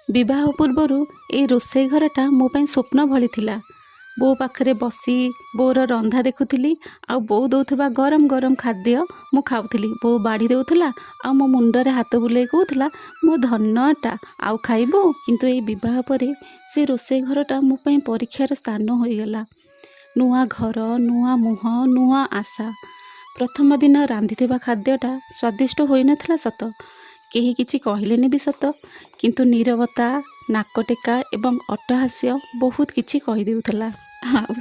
विवाह पूर्वर ए रोसई घरटा मो ପାଇଁ स्वप्न भली थिला। बो पाखरे बसी बोर रंधा देखुली आ बो दौथबा गरम गरम खाद्य मु खाउथली। बो बाढ़ी देउथला आ मो मुंडरे हाथ बुले कहूथला मो धनटा आउ खाइबो। किंतु ए विवाह परे से रोसई घरटा मो ପାଇଁ परीक्षार स्थान होइगला। नुआ घर नुआ मुह नुआ आशा। प्रथम दिन रांधिथिबा खाद्यटा स्वादिष्ट होई नथिला सत, केही किछि कहिलेनि भी सत, किंतु नीरवता नाकटेका एवं अट्टहास्य बहुत किछि कहि देउथला।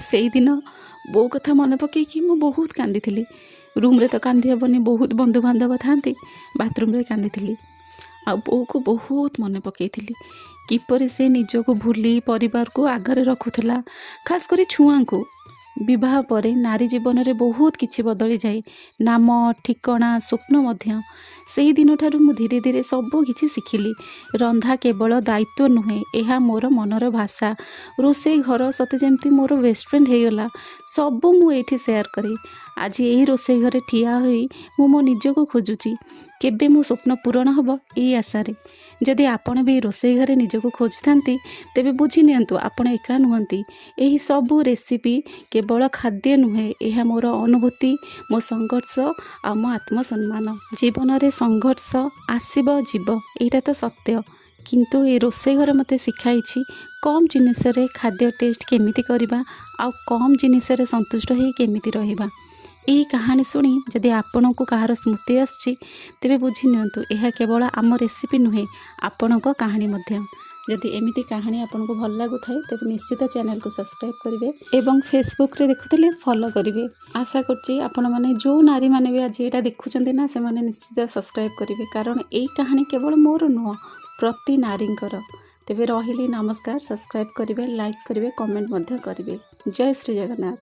सेई दिन बो कथा मन पकेइकि मु बहुत कांदिथिली। रूम रे तो कांदी हेबनी, बहुत बंधु बांधव थांती, बाथरूम रे कांदिथिली। आ बो को बहुत मन पकेइथिली किपरि से निजको भूली परिवार को आगरे रखुथला, खास करी छुआ को। विवाह परे नारी जीवन रे बहुत किछि बदली जाए, नाम ठिकणा स्वप्न मध्य। सेही दिन ठारू मु धीरे धीरे सबो किछि सिखिली। रंधा केवल दायित्व नुहे, एहा मोर मनर भाषा। रोसई घर सते जेमती मोर बेस्ट फ्रेंड हेगला। सबो मु एठी शेयर करे। आज एही रोसई घरे ठिया होई मु मो निजको खोजुची, केबे मो स्वप्न पूरण हब एई आशारे। जदि आपण भी रोसई घरे निजको खोजुथांती तेबे बुझी नियंतु आपण एका नुहंती। एही सबु रेसिपी केवल खाद्य नुहे, एहा मोर अनुभूति, मो संघर्ष आ मो आत्मसम्मान। जीवन रे संघर्ष आसीब जीव, एटा तो सत्य। किंतु ए रोसई घर मते सिखाइछि कम जिनिस रे खाद्य टेस्ट केमिति करिबा आ कम जिनिस रे संतुष्ट होई केमिति रहिबा। यही कहानी शुणी जदि आपण को कहार स्मृति आसुची तेबे बुझी नियंतु एहा केवल आम रेसिपी नुहे, आपणक कहानी मध्य। जदि एमिति कहानी आपन को भल लागु थाए तेबे निश्चित चैनल को सब्सक्राइब करिवे एवं फेसबुक रे देखुथिले फॉलो करिवे। आशा करछि आपण माने जो नारी माने भी आज एटा देखुचंती ना से माने निश्चित सब्सक्राइब करिवे, कारण एई कहानी केवल मोर नुह, प्रति नारींकर। तेबे रहिली नमस्कार। सब्सक्राइब करिवे, लाइक करिवे, कमेंट मध्य करिवे। जय श्री जगन्नाथ।